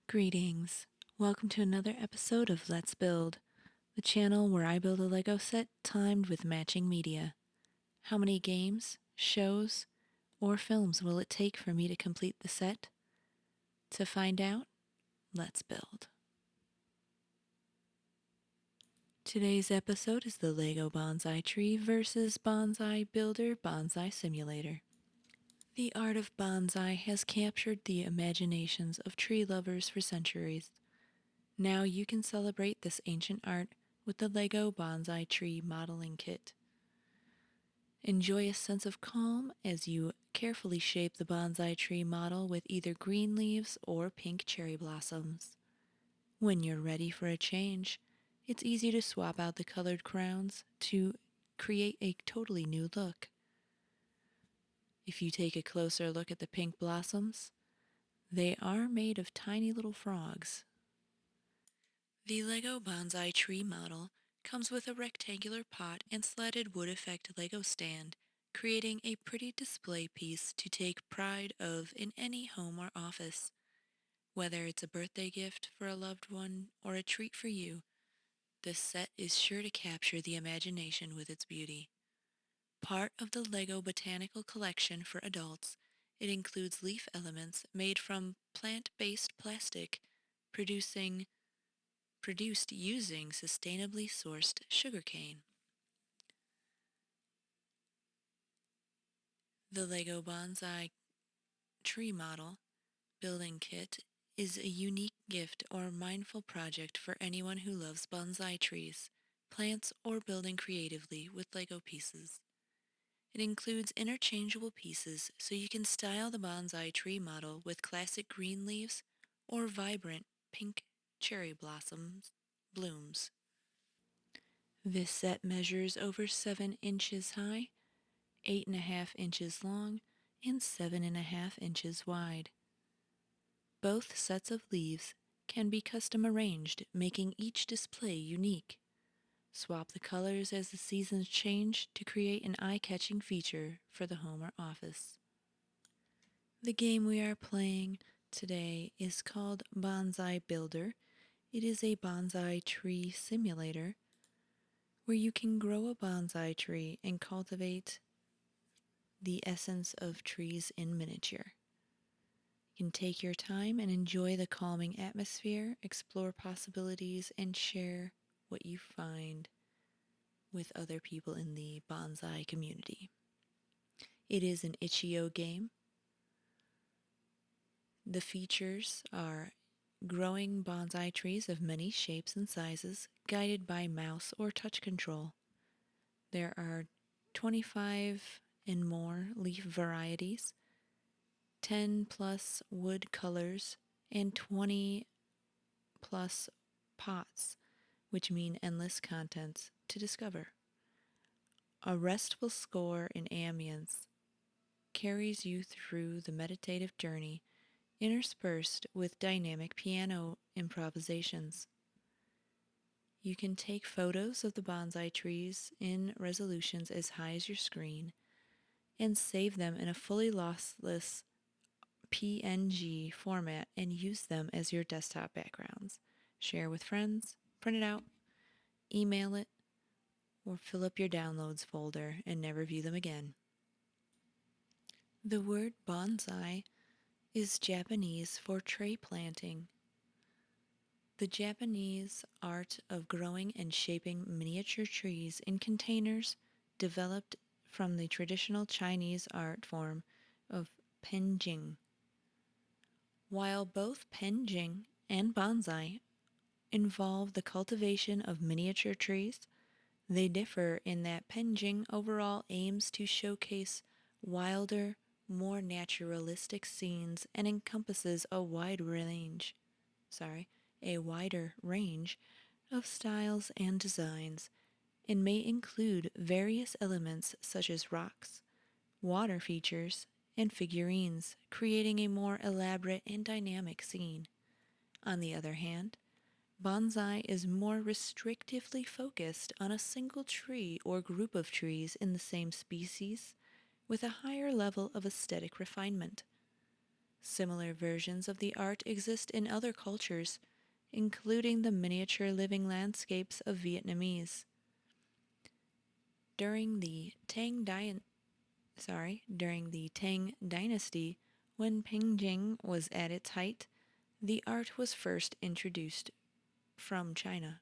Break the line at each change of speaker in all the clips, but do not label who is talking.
Greetings. Welcome to another episode of Let's Build, the channel where I build a Lego set timed with matching media. How many games, shows, or films will it take for me to complete the set? To find out, let's build. Today's episode is the LEGO Bonsai Tree versus Bonsai Builder Bonsai Simulator. The art of bonsai has captured the imaginations of tree lovers for centuries. Now you can celebrate this ancient art with the LEGO Bonsai Tree modeling kit. Enjoy a sense of calm as you carefully shape the bonsai tree model with either green leaves or pink cherry blossoms. When you're ready for a change, it's easy to swap out the colored crowns to create a totally new look. If you take a closer look at the pink blossoms, they are made of tiny little frogs. The LEGO Bonsai Tree model comes with a rectangular pot and slatted wood effect Lego stand, creating a pretty display piece to take pride of in any home or office. Whether it's a birthday gift for a loved one or a treat for you, this set is sure to capture the imagination with its beauty. Part of the LEGO Botanical Collection for adults, it includes leaf elements made from plant-based plastic, produced using sustainably sourced sugarcane. The LEGO Bonsai Tree Model Building Kit is a unique gift or mindful project for anyone who loves bonsai trees, plants, or building creatively with LEGO pieces. It includes interchangeable pieces so you can style the bonsai tree model with classic green leaves or vibrant pink cherry blooms. This set measures over 7 inches high, 8.5 inches long, and 7.5 inches wide. Both sets of leaves can be custom arranged, making each display unique. Swap the colors as the seasons change to create an eye-catching feature for the home or office. The game we are playing today is called Bonsai Builder. It is a bonsai tree simulator where you can grow a bonsai tree and cultivate the essence of trees in miniature. You can take your time and enjoy the calming atmosphere, explore possibilities, and share what you find with other people in the bonsai community. It is an itch.io game. The features are growing bonsai trees of many shapes and sizes, guided by mouse or touch control. There are 25 and more leaf varieties, 10 plus wood colors, and 20 plus pots, which mean endless contents to discover. A restful score in ambience carries you through the meditative journey, interspersed with dynamic piano improvisations. You can take photos of the bonsai trees in resolutions as high as your screen and save them in a fully lossless PNG format and use them as your desktop backgrounds. Share with friends, print it out, email it, or fill up your downloads folder and never view them again. The word bonsai is Japanese for tray planting. The Japanese art of growing and shaping miniature trees in containers developed from the traditional Chinese art form of penjing. While both penjing and bonsai involve the cultivation of miniature trees, they differ in that penjing overall aims to showcase wilder, more naturalistic scenes and encompasses a wider range of styles and designs, and may include various elements such as rocks, water features, and figurines, creating a more elaborate and dynamic scene. On the other hand, bonsai is more restrictively focused on a single tree or group of trees in the same species, with a higher level of aesthetic refinement. Similar versions of the art exist in other cultures, including the miniature living landscapes of Vietnamese. During the during the Tang Dynasty, when Pengjing was at its height, the art was first introduced from China.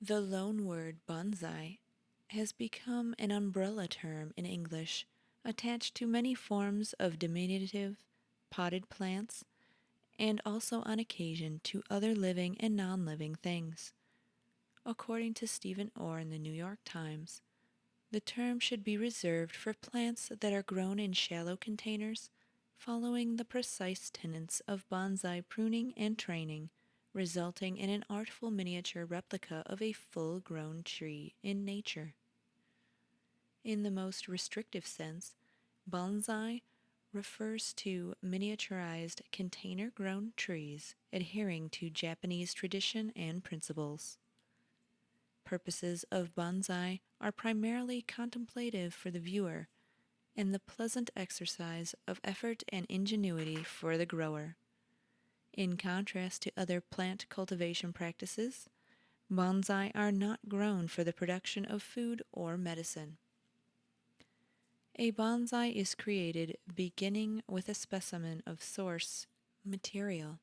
The loan word bonsai has become an umbrella term in English, attached to many forms of diminutive, potted plants, and also on occasion to other living and non living things. According to Stephen Orr in the New York Times, the term should be reserved for plants that are grown in shallow containers, following the precise tenets of bonsai pruning and training, resulting in an artful miniature replica of a full grown tree in nature. In the most restrictive sense, bonsai refers to miniaturized container grown trees adhering to Japanese tradition and principles. Purposes of bonsai are primarily contemplative for the viewer and the pleasant exercise of effort and ingenuity for the grower. In contrast to other plant cultivation practices, bonsai are not grown for the production of food or medicine. A bonsai is created beginning with a specimen of source material.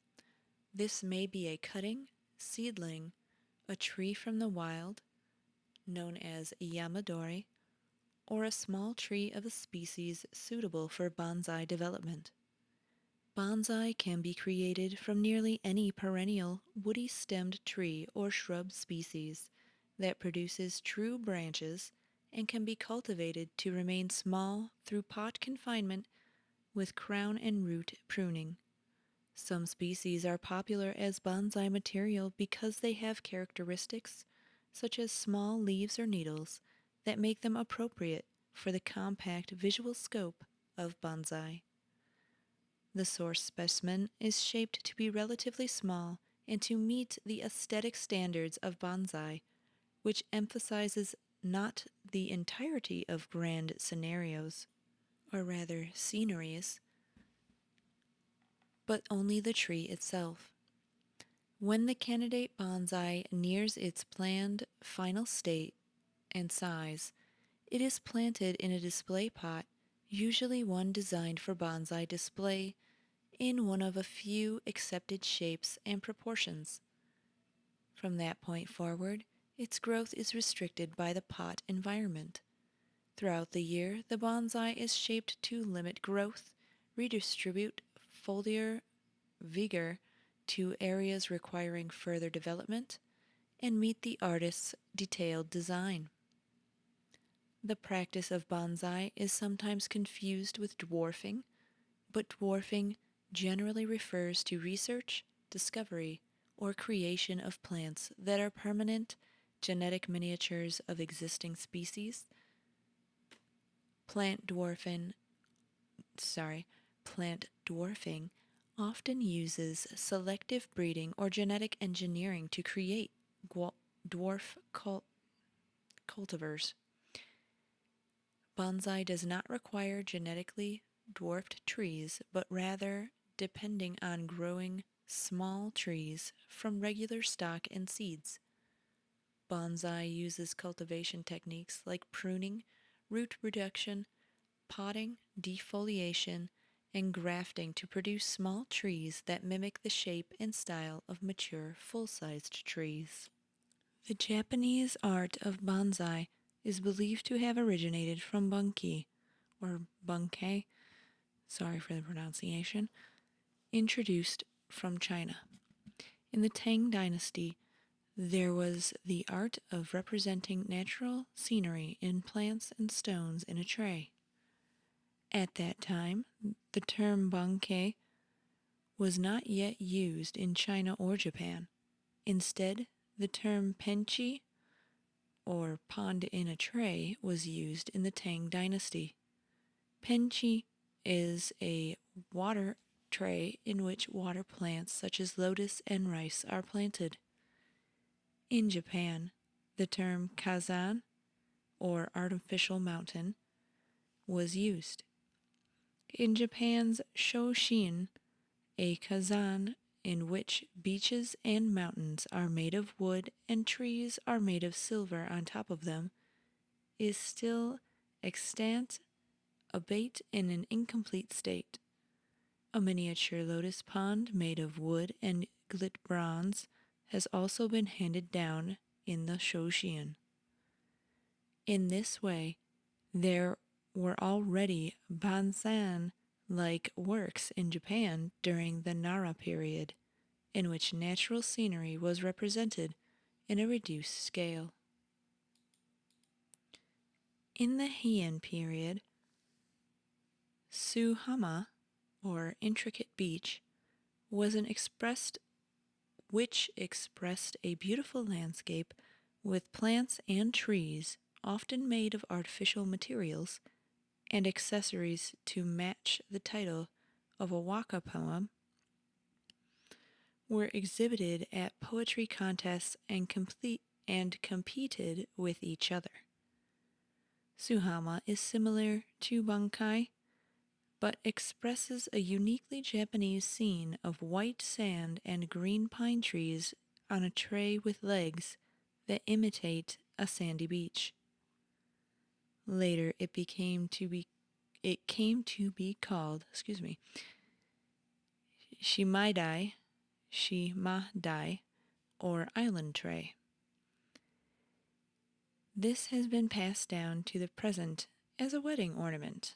This may be a cutting, seedling, a tree from the wild, known as yamadori, or a small tree of a species suitable for bonsai development. Bonsai can be created from nearly any perennial, woody-stemmed tree or shrub species that produces true branches and can be cultivated to remain small through pot confinement with crown and root pruning. Some species are popular as bonsai material because they have characteristics, such as small leaves or needles, that make them appropriate for the compact visual scope of bonsai. The source specimen is shaped to be relatively small and to meet the aesthetic standards of bonsai, which emphasizes not the entirety of grand scenarios, or rather sceneries, but only the tree itself. When the candidate bonsai nears its planned final state and size, it is planted in a display pot, usually one designed for bonsai display, in one of a few accepted shapes and proportions. From that point forward, its growth is restricted by the pot environment. Throughout the year, the bonsai is shaped to limit growth, redistribute foliar vigor to areas requiring further development, and meet the artist's detailed design. The practice of bonsai is sometimes confused with dwarfing, but dwarfing generally refers to research, discovery, or creation of plants that are permanent genetic miniatures of existing species. Plant dwarfing, Plant dwarfing often uses selective breeding or genetic engineering to create dwarf cultivars. Bonsai does not require genetically dwarfed trees, but rather depending on growing small trees from regular stock and seeds. Bonsai uses cultivation techniques like pruning, root reduction, potting, defoliation, and grafting to produce small trees that mimic the shape and style of mature full-sized trees. The Japanese art of bonsai is believed to have originated from bunki, or bunkei, sorry for the pronunciation, introduced from China. In the Tang Dynasty, there was the art of representing natural scenery in plants and stones in a tray. At that time, the term bankei was not yet used in China or Japan. Instead, the term penchi, or pond in a tray, was used in the Tang Dynasty. Penchi is a water tray in which water plants such as lotus and rice are planted. In Japan, the term kazan, or artificial mountain, was used. In Japan's Shoshin, a kazan in which beaches and mountains are made of wood and trees are made of silver on top of them, is still extant, albeit in an incomplete state. A miniature lotus pond made of wood and gilt bronze has also been handed down in the Shoshin. In this way, there were already Bansan-like works in Japan during the Nara period, in which natural scenery was represented in a reduced scale. In the Heian period, Suhama, or intricate beach, was an expressed which expressed a beautiful landscape with plants and trees, often made of artificial materials, and accessories to match the title of a waka poem, were exhibited at poetry contests and competed with each other. Suhama is similar to Bankai, but expresses a uniquely Japanese scene of white sand and green pine trees on a tray with legs that imitate a sandy beach. Later it came to be called, Shimadai, or island tray. This has been passed down to the present as a wedding ornament.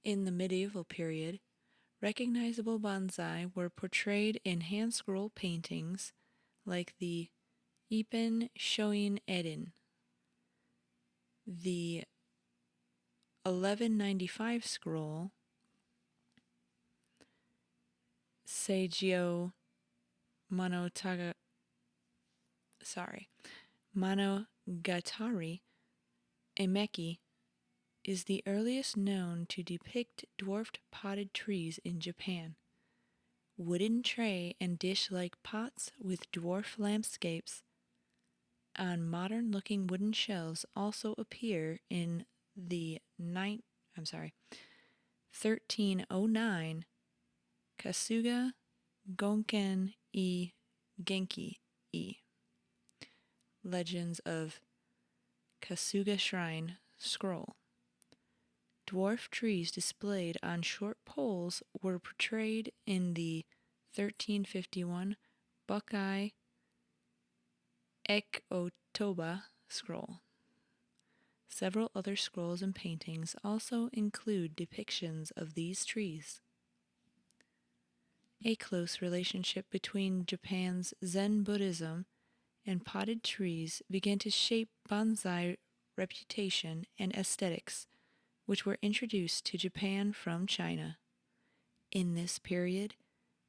In the medieval period, recognizable bonsai were portrayed in hand scroll paintings like the Ippen Shoin Eden, the 1195 scroll, Seijio Monogatari Emeki is the earliest known to depict dwarfed potted trees in Japan. Wooden tray and dish-like pots with dwarf landscapes on modern-looking wooden shelves also appear in the 1309 Kasuga Gonken Genki Legends of Kasuga Shrine scroll. Dwarf trees displayed on short poles were portrayed in the 1351 Buckeye Ekotoba scroll. Several other scrolls and paintings also include depictions of these trees. A close relationship between Japan's Zen Buddhism and potted trees began to shape bonsai reputation and aesthetics, which were introduced to Japan from China. In this period,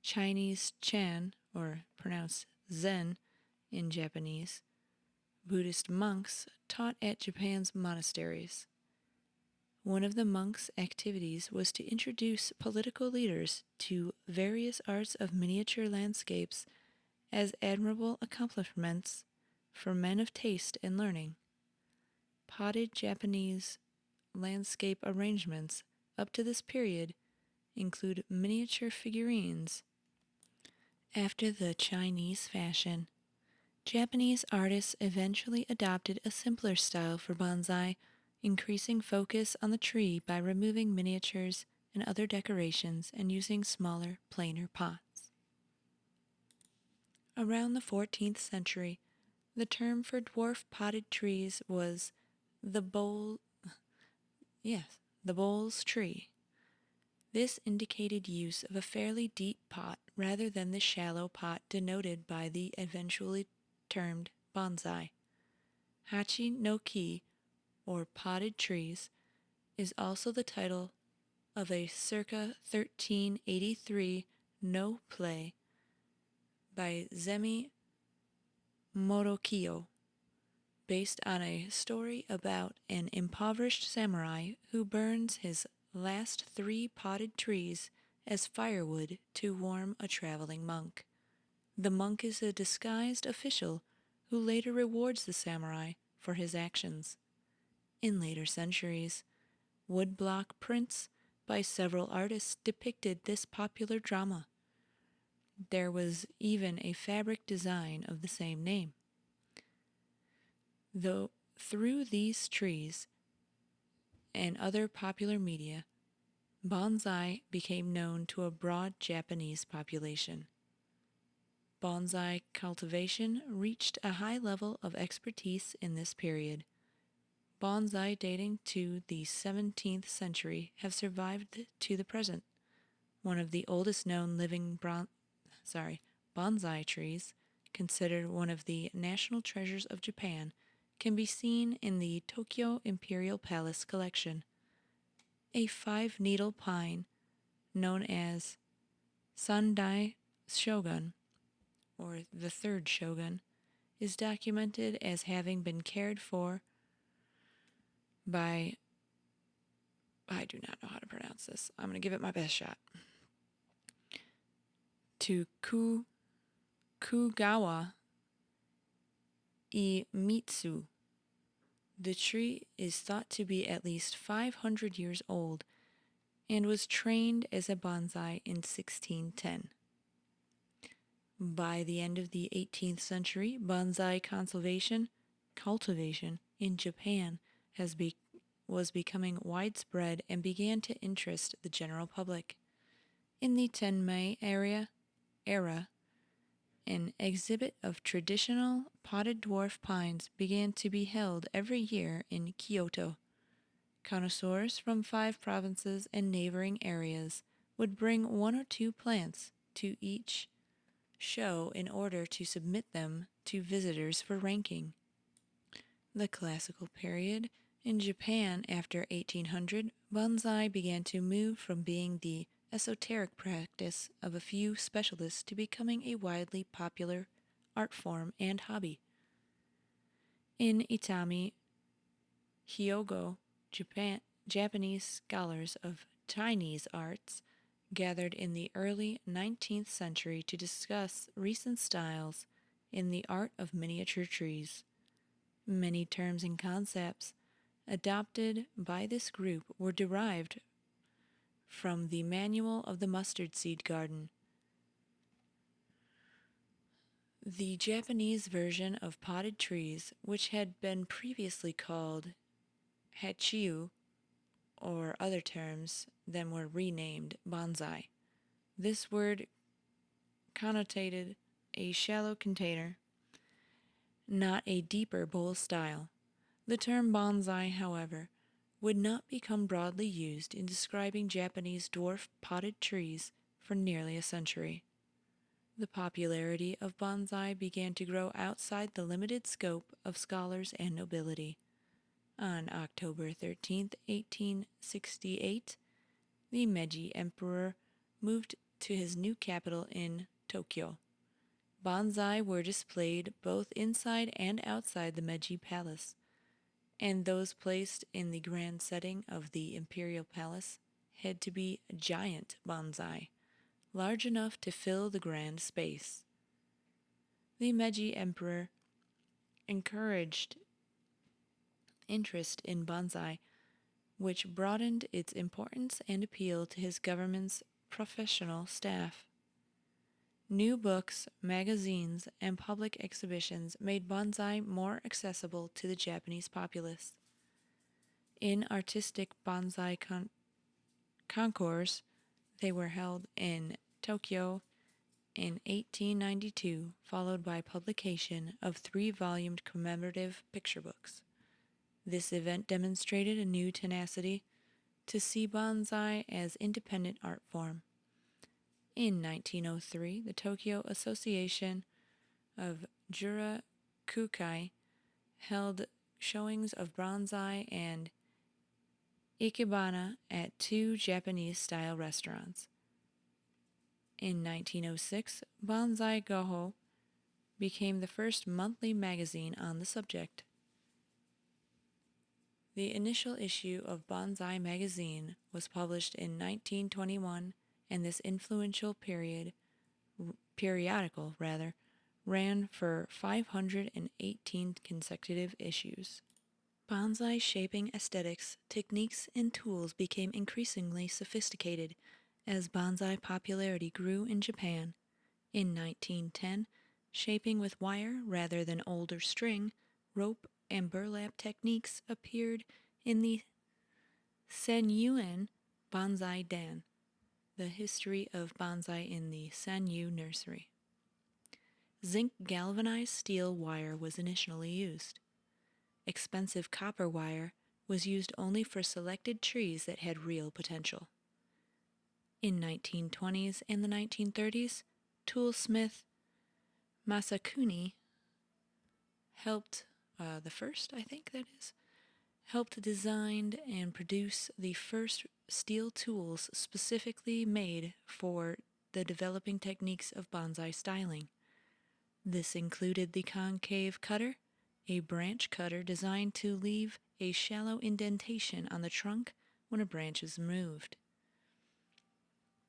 Chinese Chan, or pronounced Zen in Japanese, Buddhist monks taught at Japan's monasteries. One of the monks' activities was to introduce political leaders to various arts of miniature landscapes as admirable accomplishments for men of taste and learning. Potted Japanese landscape arrangements up to this period include miniature figurines. After the Chinese fashion, Japanese artists eventually adopted a simpler style for bonsai, increasing focus on the tree by removing miniatures and other decorations and using smaller, plainer pots. Around the 14th century, the term for dwarf potted trees was the bowl's tree. This indicated use of a fairly deep pot rather than the shallow pot denoted by the eventually termed bonsai. Hachi no ki, or potted trees, is also the title of a circa 1383 no play by Zemi Morokiyo, based on a story about an impoverished samurai who burns his last 3 potted trees as firewood to warm a traveling monk. The monk is a disguised official who later rewards the samurai for his actions. In later centuries, woodblock prints by several artists depicted this popular drama. There was even a fabric design of the same name. Though through these trees and other popular media, bonsai became known to a broad Japanese population. Bonsai cultivation reached a high level of expertise in this period. Bonsai dating to the 17th century have survived to the present. One of the oldest known living bonsai trees, considered one of the national treasures of Japan, can be seen in the Tokyo Imperial Palace collection. A five-needle pine known as Sandai Shogun, or the third shogun, is documented as having been cared for by, I do not know how to pronounce this. I'm going to give it my best shot. To Kugawa Iemitsu. The tree is thought to be at least 500 years old and was trained as a bonsai in 1610. By the end of the 18th century, bonsai cultivation in Japan was becoming widespread and began to interest the general public. In the Tenmei era, an exhibit of traditional potted dwarf pines began to be held every year in Kyoto. Connoisseurs from 5 provinces and neighboring areas would bring 1 or 2 plants to each show in order to submit them to visitors for ranking. The classical period in Japan after 1800, bonsai began to move from being the esoteric practice of a few specialists to becoming a widely popular art form and hobby. In Itami, Hyogo, Japanese scholars of Chinese arts gathered in the early 19th century to discuss recent styles in the art of miniature trees. Many terms and concepts adopted by this group were derived from the Manual of the Mustard Seed Garden. The Japanese version of potted trees, which had been previously called hachiu, or other terms, then were renamed bonsai. This word connotated a shallow container, not a deeper bowl style. The term bonsai, however, would not become broadly used in describing Japanese dwarf potted trees for nearly a century. The popularity of bonsai began to grow outside the limited scope of scholars and nobility. On October 13, 1868, the Meiji Emperor moved to his new capital in Tokyo. Bonsai were displayed both inside and outside the Meiji Palace, and those placed in the grand setting of the Imperial Palace had to be giant bonsai, large enough to fill the grand space. The Meiji Emperor encouraged interest in bonsai, which broadened its importance and appeal to his government's professional staff. New books, magazines, and public exhibitions made bonsai more accessible to the Japanese populace. In artistic bonsai concours, they were held in Tokyo in 1892, followed by publication of 3-volumed commemorative picture books. This event demonstrated a new tenacity to see bonsai as independent art form. In 1903, the Tokyo Association of Jura Kukai held showings of bonsai and ikebana at 2 Japanese-style restaurants. In 1906, Bonsai Goho became the first monthly magazine on the subject. The initial issue of Bonsai magazine was published in 1921, and this influential periodical ran for 518 consecutive issues. Bonsai shaping aesthetics, techniques, and tools became increasingly sophisticated as bonsai popularity grew in Japan. In 1910, shaping with wire rather than older string, rope, and burlap techniques appeared in the Senyuan Bonsai Dan, the history of bonsai in the Senyu nursery. Zinc galvanized steel wire was initially used. Expensive copper wire was used only for selected trees that had real potential. In 1920s and the 1930s, toolsmith Masakuni helped, the first, I think that is, helped design and produce the first steel tools specifically made for the developing techniques of bonsai styling. This included the concave cutter, a branch cutter designed to leave a shallow indentation on the trunk when a branch is moved.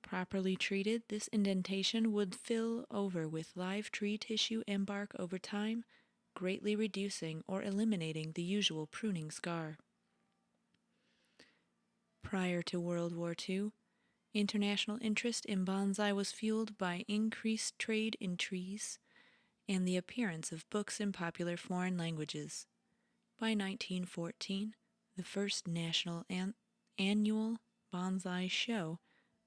Properly treated, this indentation would fill over with live tree tissue and bark over time, greatly reducing or eliminating the usual pruning scar. Prior to World War II, international interest in bonsai was fueled by increased trade in trees and the appearance of books in popular foreign languages. By 1914, the first national annual bonsai show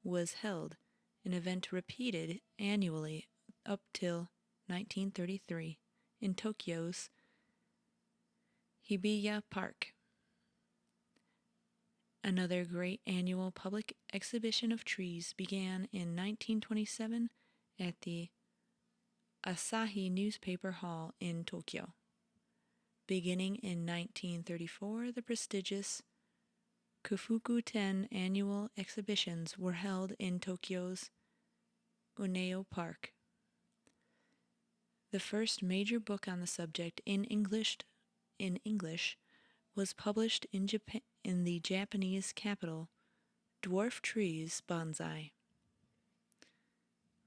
was held, an event repeated annually up till 1933 in Tokyo's Hibiya Park. Another great annual public exhibition of trees began in 1927 at the Asahi Newspaper Hall in Tokyo. Beginning in 1934, the prestigious Kofuku-ten annual exhibitions were held in Tokyo's Uneo Park. The first major book on the subject in English was published in the Japanese capital, Dwarf Trees Bonsai,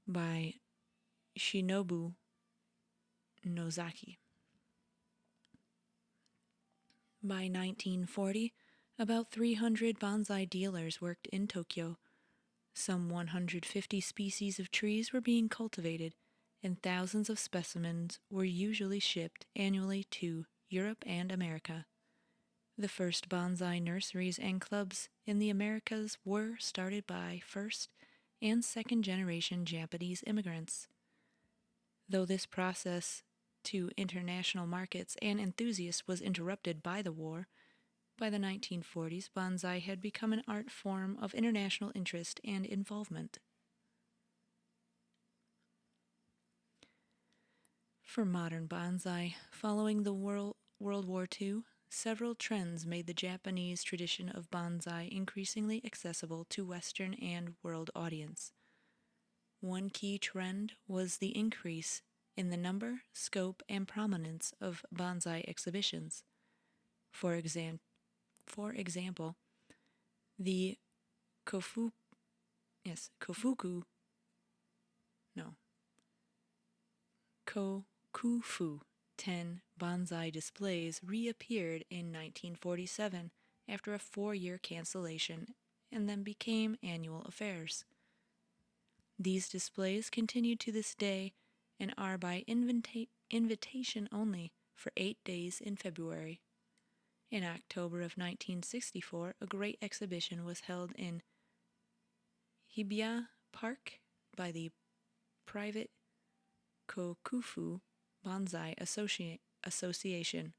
by Shinobu Nozaki. By 1940, about 300 bonsai dealers worked in Tokyo. Some 150 species of trees were being cultivated, and thousands of specimens were usually shipped annually to Europe and America. The first bonsai nurseries and clubs in the Americas were started by first and second generation Japanese immigrants. Though this process to international markets and enthusiasts was interrupted by the war, by the 1940s, bonsai had become an art form of international interest and involvement. For modern bonsai, following the World War II, several trends made the Japanese tradition of bonsai increasingly accessible to Western and world audience. One key trend was the increase in the number, scope, and prominence of bonsai exhibitions. For example, the Kofuku Kokufu 10 bonsai displays reappeared in 1947 after a 4-year cancellation and then became annual affairs. These displays continue to this day and are by invitation only for 8 days in February. In October of 1964, a great exhibition was held in Hibiya Park by the private Kokufu Bonsai Association,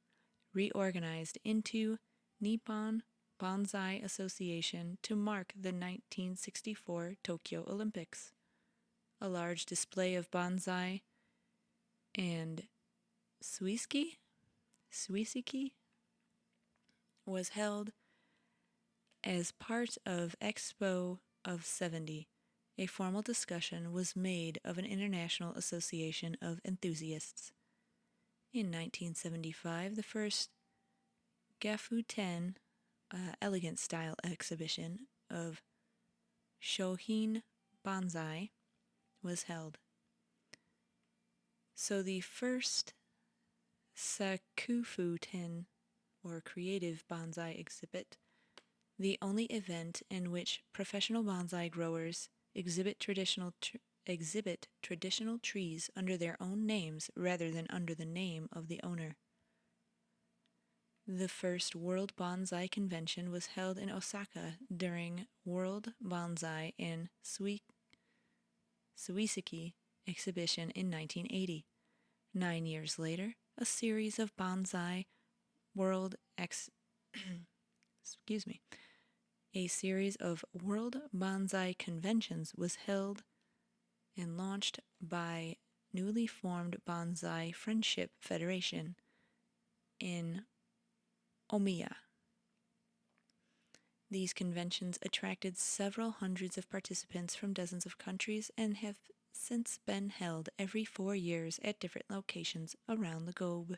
reorganized into Nippon Bonsai Association to mark the 1964 Tokyo Olympics. A large display of bonsai and suiseki was held as part of Expo of 70. A formal discussion was made of an international association of enthusiasts. In 1975, the first Gafu-ten elegant style exhibition of Shohin Bonsai was held. So the first Sakufu-ten or creative bonsai exhibit, the only event in which professional bonsai growers exhibit traditional trees under their own names rather than under the name of the owner. The first World Bonsai Convention was held in Osaka during World Bonsai in Suiseki exhibition in 1980. 9 years later, a series of bonsai world ex excuse me, a series of World Bonsai Conventions was held and launched by newly formed Bonsai Friendship Federation in Omiya. These conventions attracted several hundreds of participants from dozens of countries and have since been held every 4 years at different locations around the globe.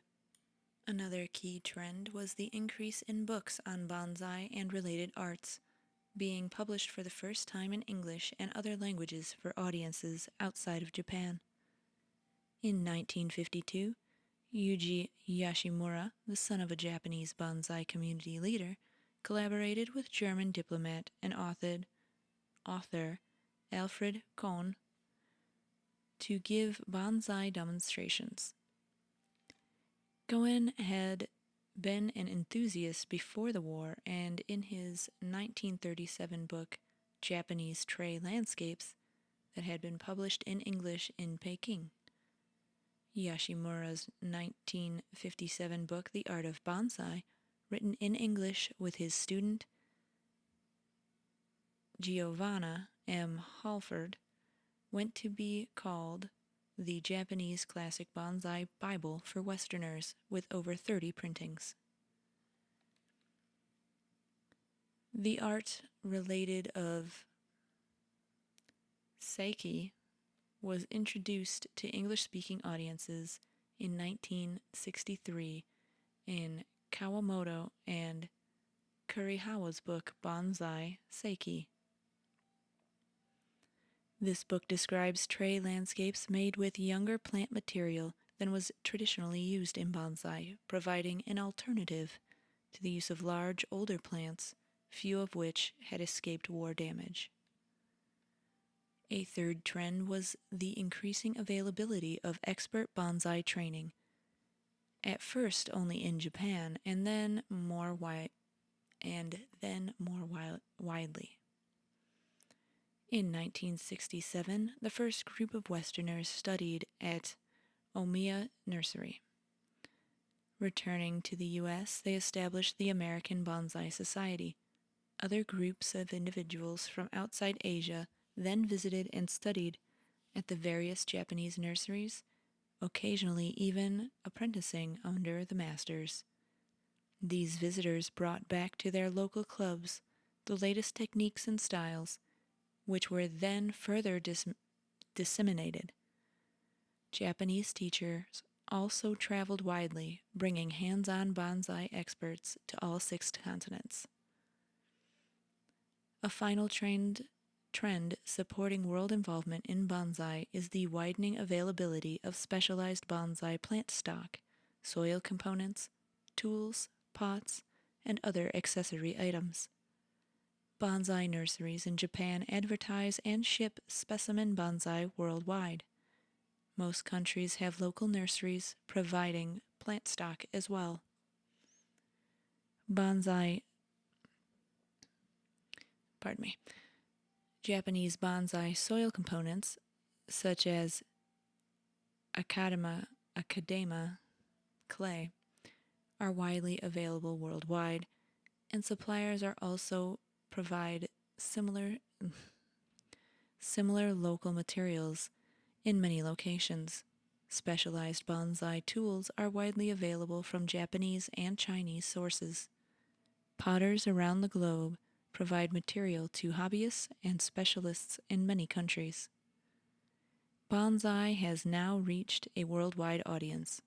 Another key trend was the increase in books on bonsai and related arts, being published for the first time in English and other languages for audiences outside of Japan. In 1952, Yuji Yashimura, the son of a Japanese bonsai community leader, collaborated with German diplomat and author Alfred Kohn to give bonsai demonstrations. Kohn had been an enthusiast before the war, and in his 1937 book, Japanese Tray Landscapes, that had been published in English in Peking. Yashimura's 1957 book, The Art of Bonsai, written in English with his student Giovanna M. Halford, went to be called the Japanese Classic Bonsai Bible for Westerners, with over 30 printings. The art related of Seiki was introduced to English-speaking audiences in 1963 in Kawamoto and Kurihawa's book Bonsai Seiki. This book describes tray landscapes made with younger plant material than was traditionally used in bonsai, providing an alternative to the use of large, older plants, few of which had escaped war damage. A third trend was the increasing availability of expert bonsai training, at first only in Japan and then more widely. In 1967, the first group of Westerners studied at Omiya Nursery. Returning to the U.S., they established the American Bonsai Society. Other groups of individuals from outside Asia then visited and studied at the various Japanese nurseries, occasionally even apprenticing under the masters. These visitors brought back to their local clubs the latest techniques and styles, which were then further disseminated. Japanese teachers also traveled widely, bringing hands-on bonsai experts to all 6 continents. A final trend supporting world involvement in bonsai is the widening availability of specialized bonsai plant stock, soil components, tools, pots, and other accessory items. Bonsai nurseries in Japan advertise and ship specimen bonsai worldwide. Most countries have local nurseries providing plant stock as well. Japanese bonsai soil components, such as Akadama clay, are widely available worldwide, and suppliers are also provide similar local materials in many locations. Specialized bonsai tools are widely available from Japanese and Chinese sources. Potters around the globe provide material to hobbyists and specialists in many countries. Bonsai has now reached a worldwide audience.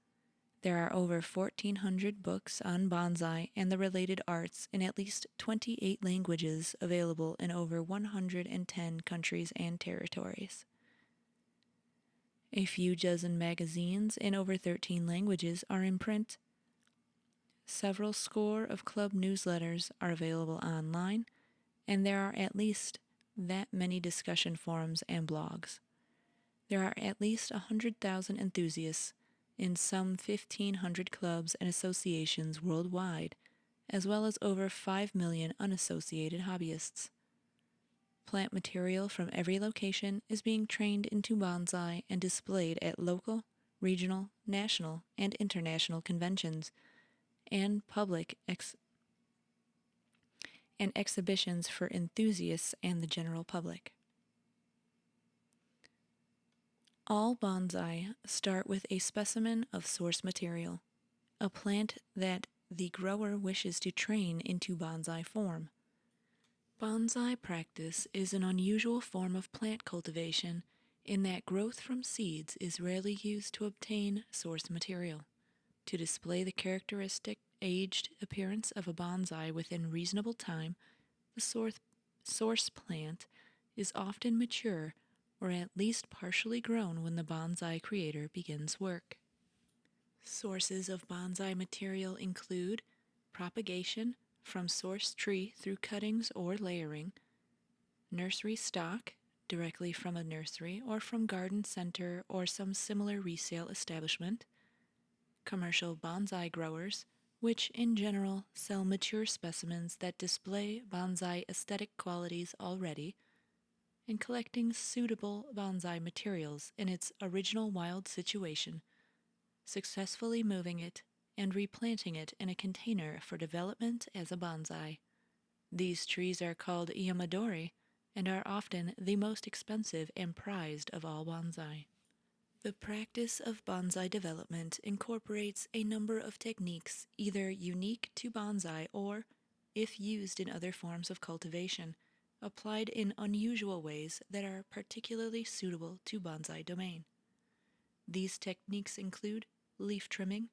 There are over 1,400 books on bonsai and the related arts in at least 28 languages available in over 110 countries and territories. A few dozen magazines in over 13 languages are in print. Several score of club newsletters are available online, and there are at least that many discussion forums and blogs. There are at least 100,000 enthusiasts in some 1,500 clubs and associations worldwide, as well as over 5 million unassociated hobbyists. Plant material from every location is being trained into bonsai and displayed at local, regional, national, and international conventions and and exhibitions for enthusiasts and the general public. All bonsai start with a specimen of source material, a plant that the grower wishes to train into bonsai form. Bonsai practice is an unusual form of plant cultivation in that growth from seeds is rarely used to obtain source material. To display the characteristic aged appearance of a bonsai within reasonable time, the source plant is often mature or at least partially grown when the bonsai creator begins work. Sources of bonsai material include propagation from source tree through cuttings or layering, nursery stock directly from a nursery or from garden center or some similar resale establishment, commercial bonsai growers, which in general sell mature specimens that display bonsai aesthetic qualities already, and collecting suitable bonsai materials in its original wild situation, successfully moving it and replanting it in a container for development as a bonsai. These trees are called yamadori and are often the most expensive and prized of all bonsai. The practice of bonsai development incorporates a number of techniques either unique to bonsai or, if used in other forms of cultivation, applied in unusual ways that are particularly suitable to bonsai domain. These techniques include leaf trimming,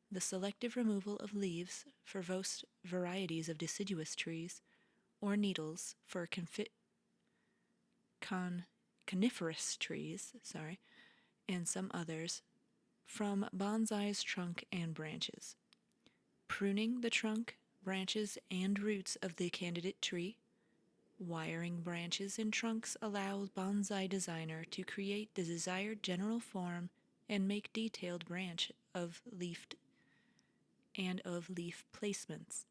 the selective removal of leaves for most varieties of deciduous trees, or needles for coniferous trees, and some others, from bonsai's trunk and branches. Pruning the trunk, branches, and roots of the candidate tree. Wiring branches and trunks allows bonsai designer to create the desired general form and make detailed branch of leaf placements.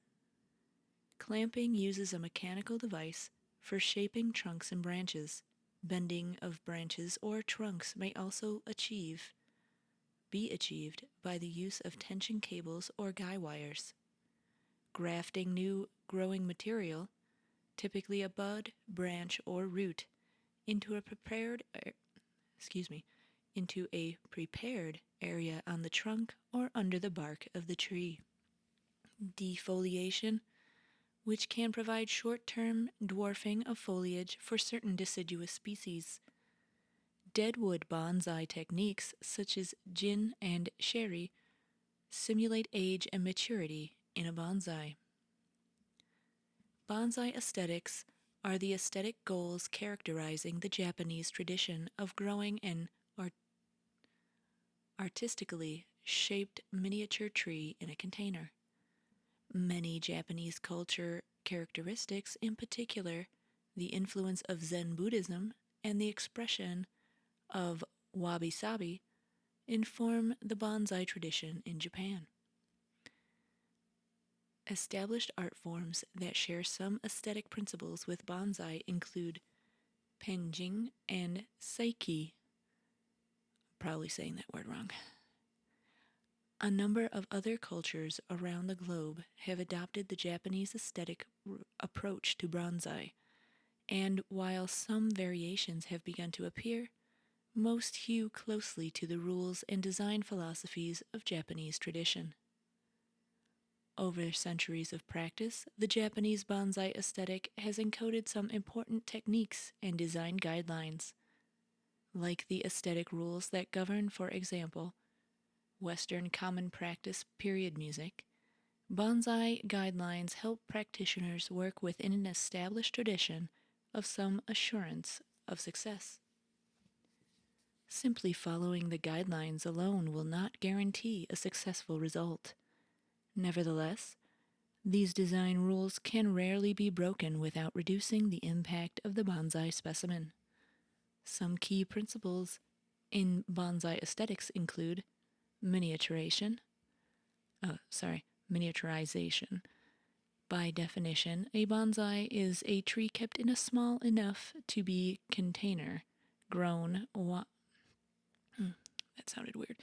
Clamping uses a mechanical device for shaping trunks and branches. Bending of branches or trunks may also be achieved by the use of tension cables or guy wires. Grafting new growing material, typically a bud, branch, or root, into a prepared area on the trunk or under the bark of the tree. Defoliation, which can provide short-term dwarfing of foliage for certain deciduous species. Deadwood bonsai techniques such as jin and sheri simulate age and maturity in a bonsai. Bonsai aesthetics are the aesthetic goals characterizing the Japanese tradition of growing an artistically shaped miniature tree in a container. Many Japanese culture characteristics, in particular the influence of Zen Buddhism and the expression of wabi-sabi, inform the bonsai tradition in Japan. Established art forms that share some aesthetic principles with bonsai include penjing and seiki. Probably saying that word wrong. A number of other cultures around the globe have adopted the Japanese aesthetic approach to bonsai, and while some variations have begun to appear, most hew closely to the rules and design philosophies of Japanese tradition. Over centuries of practice, the Japanese bonsai aesthetic has encoded some important techniques and design guidelines. Like the aesthetic rules that govern, for example, Western common practice period music, bonsai guidelines help practitioners work within an established tradition of some assurance of success. Simply following the guidelines alone will not guarantee a successful result. Nevertheless, these design rules can rarely be broken without reducing the impact of the bonsai specimen. Some key principles in bonsai aesthetics include miniaturation. Miniaturization. By definition, a bonsai is a tree kept in a small enough to be container grown. That sounded weird.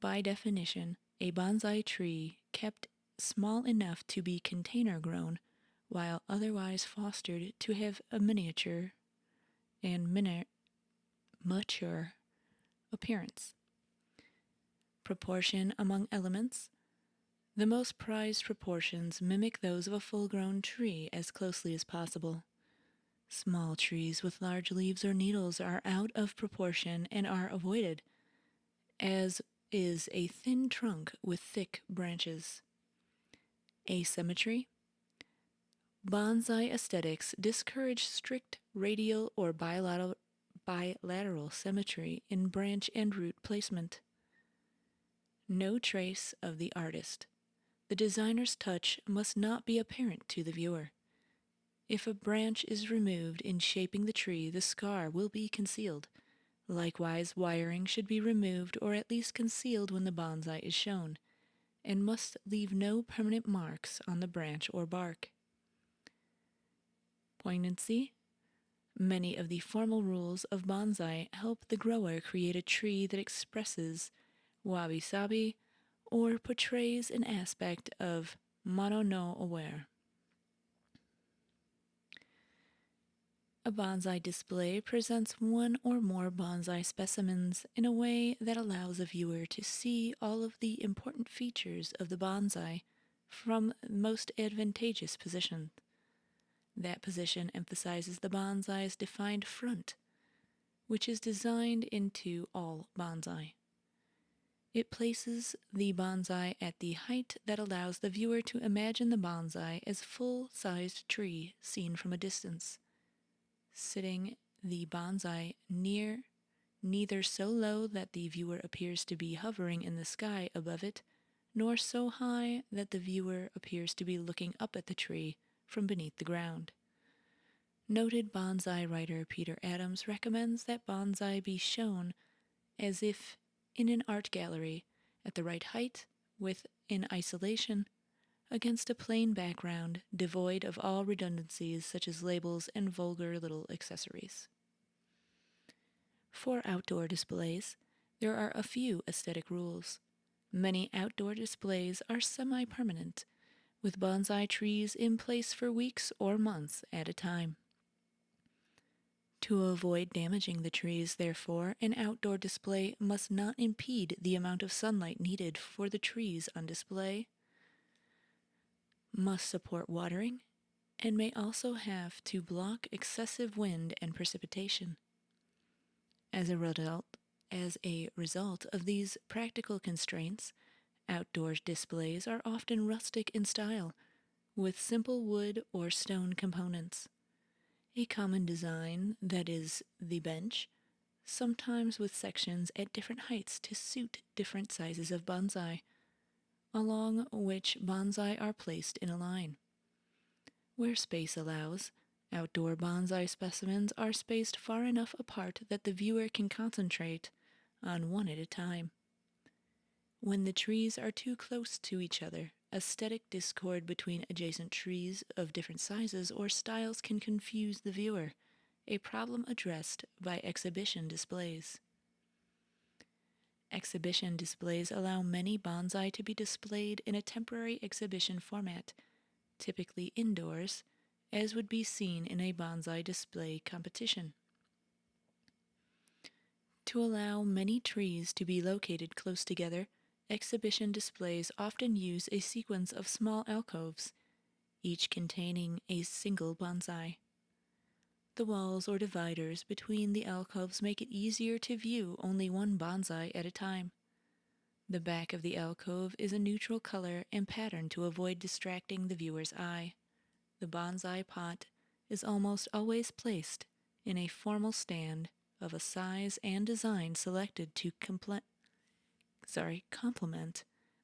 By definition, a bonsai tree kept small enough to be container grown while otherwise fostered to have a miniature and mature appearance. Proportion among elements. The most prized proportions mimic those of a full-grown tree as closely as possible. Small trees with large leaves or needles are out of proportion and are avoided, as is a thin trunk with thick branches. Asymmetry. Bonsai aesthetics discourage strict radial or bilateral symmetry in branch and root placement. No trace of the artist. The designer's touch must not be apparent to the viewer. If a branch is removed in shaping the tree, the scar will be concealed. Likewise, wiring should be removed or at least concealed when the bonsai is shown, and must leave no permanent marks on the branch or bark. Poignancy. Many of the formal rules of bonsai help the grower create a tree that expresses wabi-sabi or portrays an aspect of mono no aware. A bonsai display presents one or more bonsai specimens in a way that allows a viewer to see all of the important features of the bonsai from the most advantageous position. That position emphasizes the bonsai's defined front, which is designed into all bonsai. It places the bonsai at the height that allows the viewer to imagine the bonsai as a full-sized tree seen from a distance. Sitting the bonsai neither so low that the viewer appears to be hovering in the sky above it, nor so high that the viewer appears to be looking up at the tree from beneath the ground. Noted bonsai writer Peter Adams recommends that bonsai be shown as if in an art gallery at the right height, in isolation, against a plain background devoid of all redundancies such as labels and vulgar little accessories. For outdoor displays, there are a few aesthetic rules. Many outdoor displays are semi-permanent, with bonsai trees in place for weeks or months at a time. To avoid damaging the trees, therefore, an outdoor display must not impede the amount of sunlight needed for the trees on display, must support watering, and may also have to block excessive wind and precipitation. As a result of these practical constraints, outdoor displays are often rustic in style, with simple wood or stone components. A common design that is the bench, sometimes with sections at different heights to suit different sizes of bonsai, along which bonsai are placed in a line. Where space allows, outdoor bonsai specimens are spaced far enough apart that the viewer can concentrate on one at a time. When the trees are too close to each other, aesthetic discord between adjacent trees of different sizes or styles can confuse the viewer, a problem addressed by exhibition displays. Exhibition displays allow many bonsai to be displayed in a temporary exhibition format, typically indoors, as would be seen in a bonsai display competition. To allow many trees to be located close together, exhibition displays often use a sequence of small alcoves, each containing a single bonsai. The walls or dividers between the alcoves make it easier to view only one bonsai at a time. The back of the alcove is a neutral color and pattern to avoid distracting the viewer's eye. The bonsai pot is almost always placed in a formal stand of a size and design selected to complement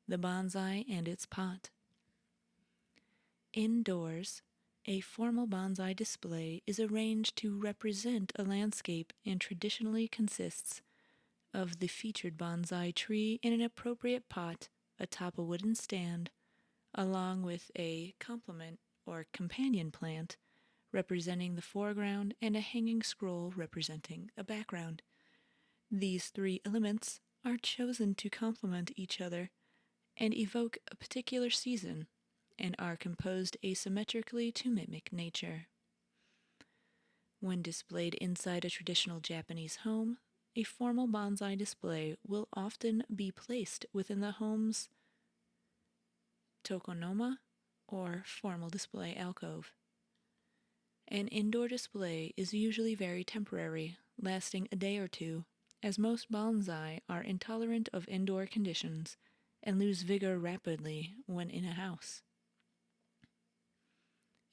the bonsai and its pot. Indoors, a formal bonsai display is arranged to represent a landscape and traditionally consists of the featured bonsai tree in an appropriate pot atop a wooden stand, along with a complement or companion plant representing the foreground and a hanging scroll representing a background. These three elements are chosen to complement each other and evoke a particular season and are composed asymmetrically to mimic nature. When displayed inside a traditional Japanese home, a formal bonsai display will often be placed within the home's tokonoma or formal display alcove. An indoor display is usually very temporary, lasting a day or two, as most bonsai are intolerant of indoor conditions and lose vigor rapidly when in a house.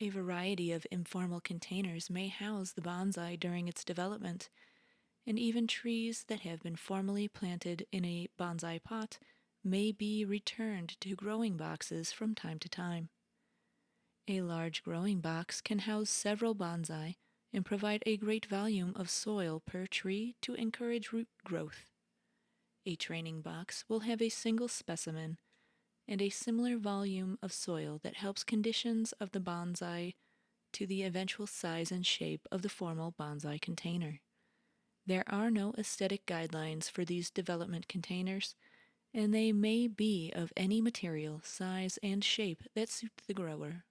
A variety of informal containers may house the bonsai during its development, and even trees that have been formally planted in a bonsai pot may be returned to growing boxes from time to time. A large growing box can house several bonsai and provide a great volume of soil per tree to encourage root growth. A training box will have a single specimen and a similar volume of soil that helps conditions of the bonsai to the eventual size and shape of the formal bonsai container. There are no aesthetic guidelines for these development containers, and they may be of any material, size, and shape that suit the grower.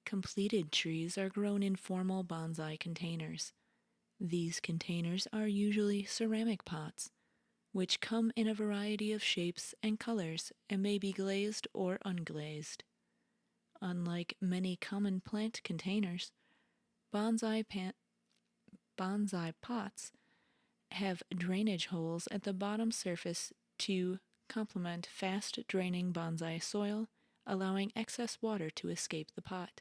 Completed trees are grown in formal bonsai containers. These containers are usually ceramic pots, which come in a variety of shapes and colors and may be glazed or unglazed. Unlike many common plant containers, bonsai, bonsai pots have drainage holes at the bottom surface to complement fast-draining bonsai soil, allowing excess water to escape the pot.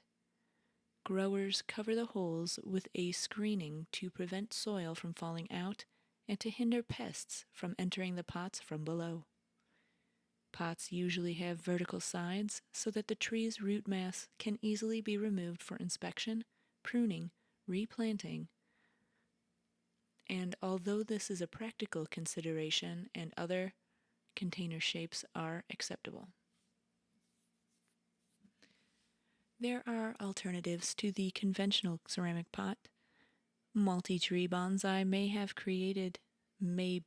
Growers cover the holes with a screening to prevent soil from falling out and to hinder pests from entering the pots from below. Pots usually have vertical sides so that the tree's root mass can easily be removed for inspection, pruning, replanting, and although this is a practical consideration and other container shapes are acceptable. There are alternatives to the conventional ceramic pot. Multi-tree bonsai may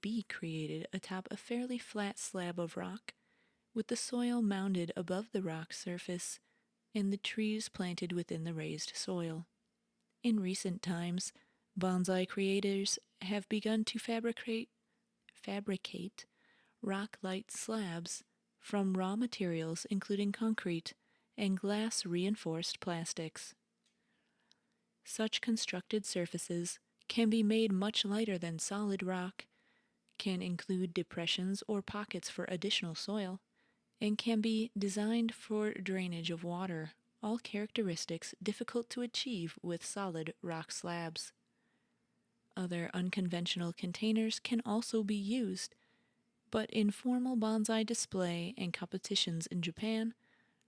be created atop a fairly flat slab of rock, with the soil mounded above the rock surface and the trees planted within the raised soil. In recent times, bonsai creators have begun to fabricate rock-light slabs from raw materials including concrete and glass-reinforced plastics. Such constructed surfaces can be made much lighter than solid rock, can include depressions or pockets for additional soil, and can be designed for drainage of water, all characteristics difficult to achieve with solid rock slabs. Other unconventional containers can also be used, but in formal bonsai display and competitions in Japan,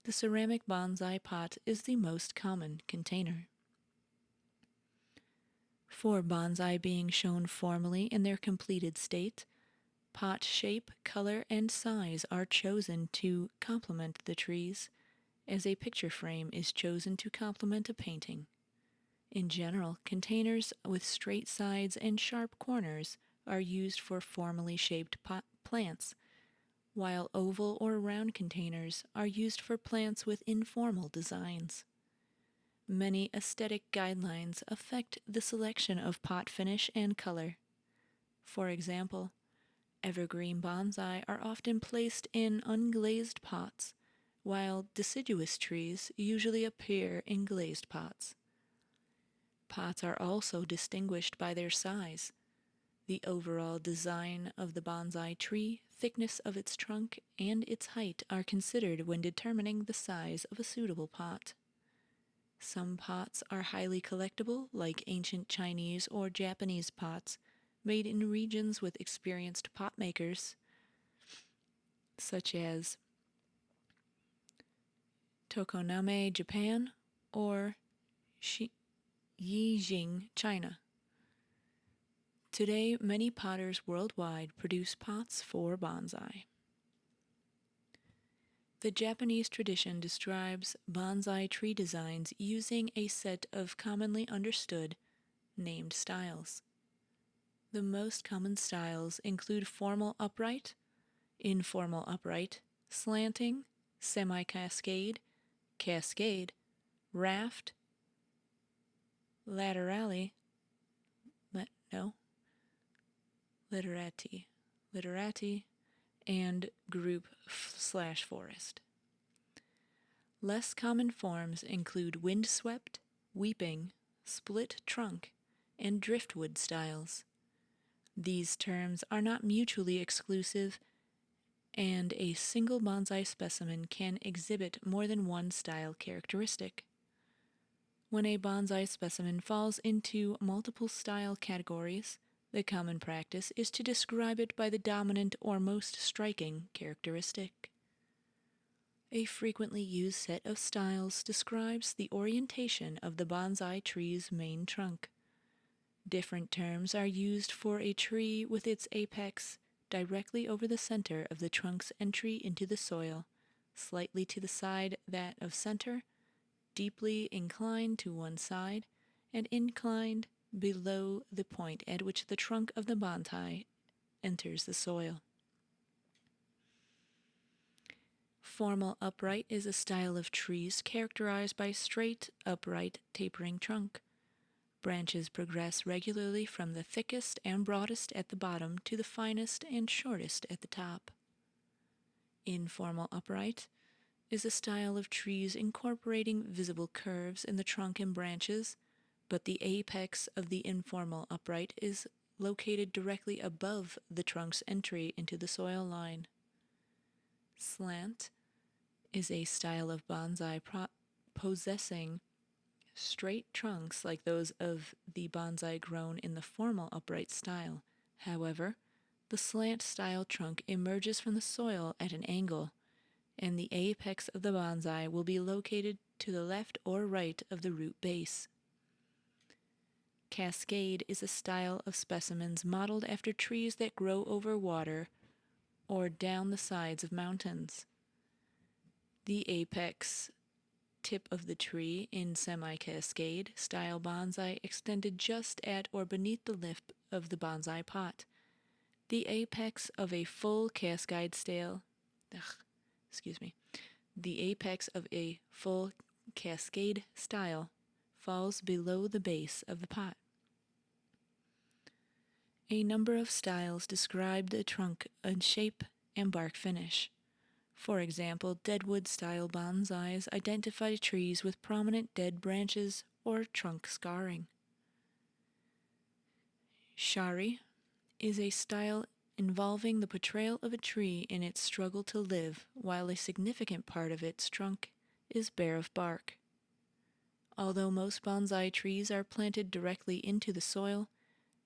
the ceramic bonsai pot is the most common container. For bonsai being shown formally in their completed state, pot shape, color, and size are chosen to complement the trees, as a picture frame is chosen to complement a painting. In general, containers with straight sides and sharp corners are used for formally shaped plants, while oval or round containers are used for plants with informal designs. Many aesthetic guidelines affect the selection of pot finish and color. For example, evergreen bonsai are often placed in unglazed pots, while deciduous trees usually appear in glazed pots. Pots are also distinguished by their size. The overall design of the bonsai tree, thickness of its trunk, and its height are considered when determining the size of a suitable pot. Some pots are highly collectible, like ancient Chinese or Japanese pots, made in regions with experienced pot makers, such as Tokoname, Japan, or Yijing, China. Today, many potters worldwide produce pots for bonsai. The Japanese tradition describes bonsai tree designs using a set of commonly understood, named styles. The most common styles include formal upright, informal upright, slanting, semi-cascade, cascade, raft, laterally, literati, and group/forest. Less common forms include windswept, weeping, split trunk, and driftwood styles. These terms are not mutually exclusive, and a single bonsai specimen can exhibit more than one style characteristic. When a bonsai specimen falls into multiple style categories, the common practice is to describe it by the dominant or most striking characteristic. A frequently used set of styles describes the orientation of the bonsai tree's main trunk. Different terms are used for a tree with its apex directly over the center of the trunk's entry into the soil, slightly to the side that of center, deeply inclined to one side, and inclined below the point at which the trunk of the bonsai enters the soil. Formal upright is a style of trees characterized by straight, upright, tapering trunk. Branches progress regularly from the thickest and broadest at the bottom to the finest and shortest at the top. Informal upright is a style of trees incorporating visible curves in the trunk and branches, but the apex of the informal upright is located directly above the trunk's entry into the soil line. Slant is a style of bonsai possessing straight trunks like those of the bonsai grown in the formal upright style. However, the slant style trunk emerges from the soil at an angle, and the apex of the bonsai will be located to the left or right of the root base. Cascade is a style of specimens modeled after trees that grow over water or down the sides of mountains. The apex tip of the tree in semi-cascade style bonsai extended just at or beneath the lip of the bonsai pot. The apex of a full cascade style, the apex of a full cascade style falls below the base of the pot. A number of styles describe the trunk and shape and bark finish. For example, deadwood-style bonsais identify trees with prominent dead branches or trunk scarring. Shari is a style involving the portrayal of a tree in its struggle to live while a significant part of its trunk is bare of bark. Although most bonsai trees are planted directly into the soil,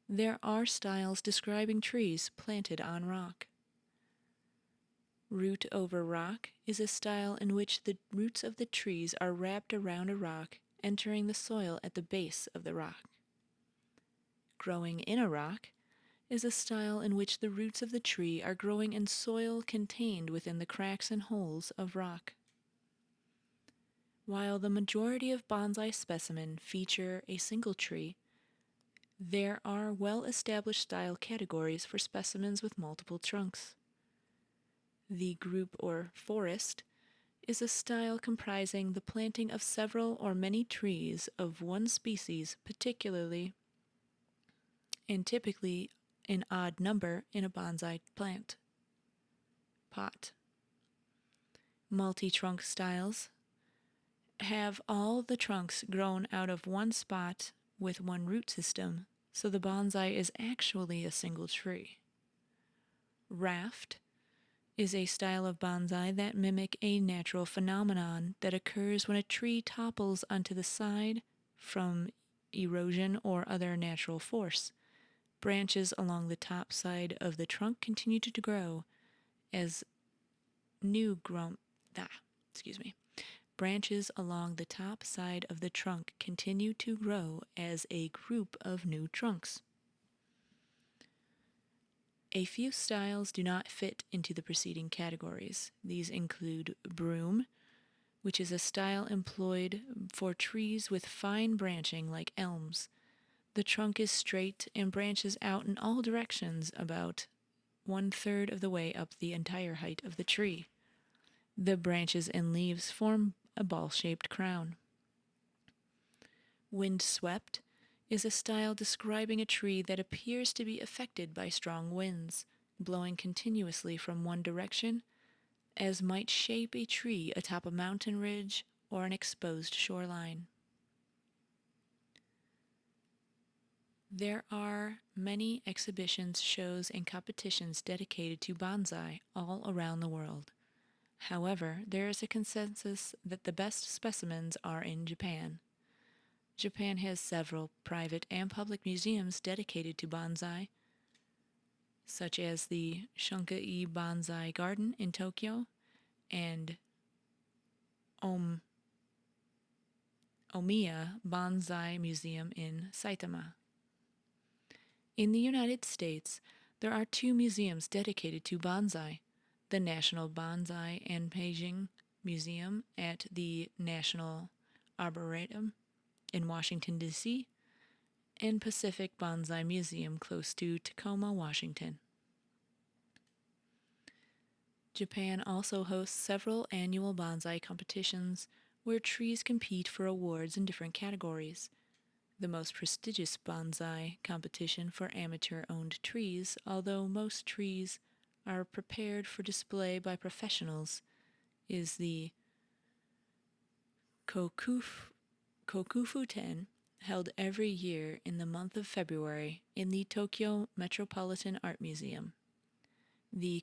there are styles describing trees planted on rock. Root over rock is a style in which the roots of the trees are wrapped around a rock, entering the soil at the base of the rock. Growing in a rock is a style in which the roots of the tree are growing in soil contained within the cracks and holes of rock. While the majority of bonsai specimens feature a single tree, there are well-established style categories for specimens with multiple trunks. The group or forest is a style comprising the planting of several or many trees of one species, particularly and typically an odd number in a bonsai pot. Multi-trunk styles have all the trunks grown out of one spot with one root system, so the bonsai is actually a single tree. Raft is a style of bonsai that mimic a natural phenomenon that occurs when a tree topples onto the side from erosion or other natural force. Branches along the top side of the trunk continue to grow as new Branches along the top side of the trunk continue to grow as a group of new trunks. A few styles do not fit into the preceding categories. These include broom, which is a style employed for trees with fine branching like elms. The trunk is straight and branches out in all directions about 1/3 of the way up the entire height of the tree. The branches and leaves form a ball-shaped crown. Windswept is a style describing a tree that appears to be affected by strong winds, blowing continuously from one direction, as might shape a tree atop a mountain ridge or an exposed shoreline. There are many exhibitions, shows, and competitions dedicated to bonsai all around the world. However, there is a consensus that the best specimens are in Japan. Japan has several private and public museums dedicated to bonsai, such as the Shunkai Bonsai Garden in Tokyo and Omiya Bonsai Museum in Saitama. In the United States, there are two museums dedicated to bonsai: the National Bonsai and Painting Museum at the National Arboretum in Washington, D.C., and Pacific Bonsai Museum close to Tacoma, Washington. Japan also hosts several annual bonsai competitions where trees compete for awards in different categories. The most prestigious bonsai competition for amateur-owned trees, although most trees are prepared for display by professionals, is the Kokufuten, held every year in the month of February in the Tokyo Metropolitan Art Museum. The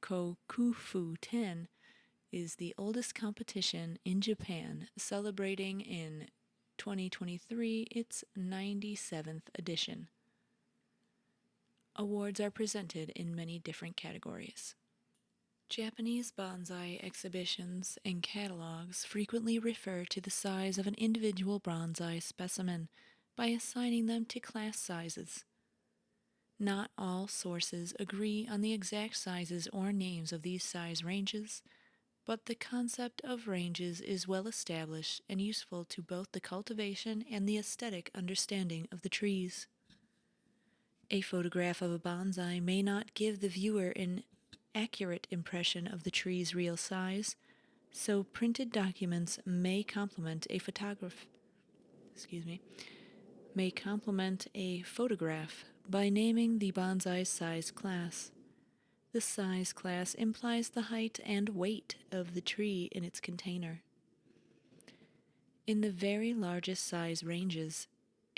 Kokufuten is the oldest competition in Japan, celebrating in 2023 its 97th edition. Awards are presented in many different categories. Japanese bonsai exhibitions and catalogs frequently refer to the size of an individual bonsai specimen by assigning them to class sizes. Not all sources agree on the exact sizes or names of these size ranges, but the concept of ranges is well established and useful to both the cultivation and the aesthetic understanding of the trees. A photograph of a bonsai may not give the viewer an accurate impression of the tree's real size, so printed documents may complement a photograph by naming the bonsai size class. The size class implies the height and weight of the tree in its container. In the very largest size ranges,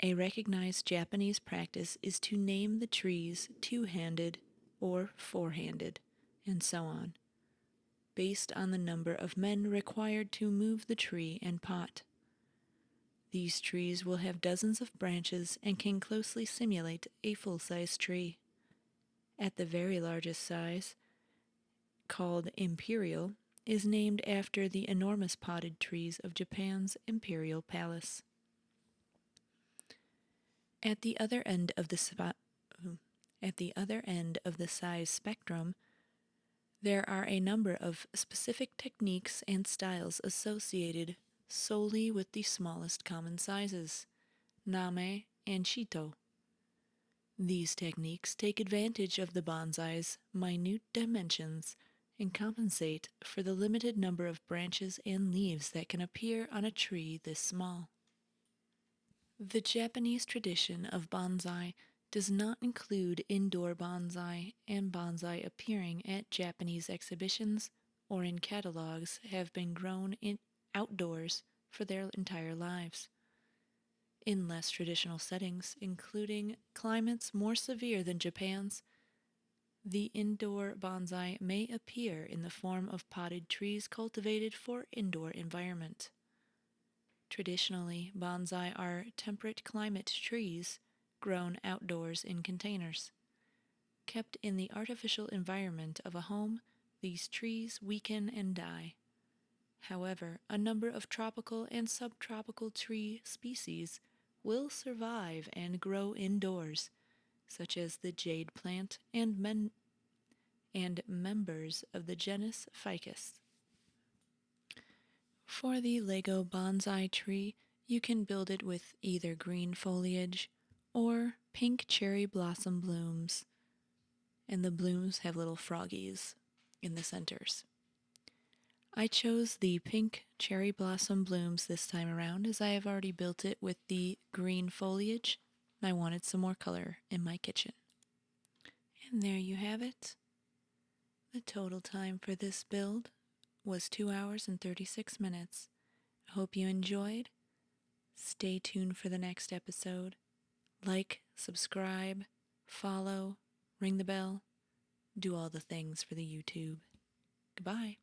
a recognized Japanese practice is to name the trees two-handed or four-handed, and so on, based on the number of men required to move the tree and pot. These trees will have dozens of branches and can closely simulate a full-size tree. At the very largest size, called imperial, is named after the enormous potted trees of Japan's imperial palace. At the other end of the size spectrum, there are a number of specific techniques and styles associated solely with the smallest common sizes, name and shito. These techniques take advantage of the bonsai's minute dimensions and compensate for the limited number of branches and leaves that can appear on a tree this small. The Japanese tradition of bonsai does not include indoor bonsai, and bonsai appearing at Japanese exhibitions or in catalogs have been grown outdoors for their entire lives. In less traditional settings, including climates more severe than Japan's, the indoor bonsai may appear in the form of potted trees cultivated for indoor environment. Traditionally, bonsai are temperate climate trees grown outdoors in containers. Kept in the artificial environment of a home, these trees weaken and die. However, a number of tropical and subtropical tree species will survive and grow indoors, such as the jade plant and members of the genus Ficus. For the LEGO Bonsai Tree, you can build it with either green foliage or pink cherry blossom blooms, and the blooms have little froggies in the centers. I chose the pink cherry blossom blooms this time around as I have already built it with the green foliage and I wanted some more color in my kitchen. And there you have it. The total time for this build was 2 hours and 36 minutes. I hope you enjoyed. Stay tuned for the next episode. Like, subscribe, follow, ring the bell, do all the things for the YouTube. Goodbye.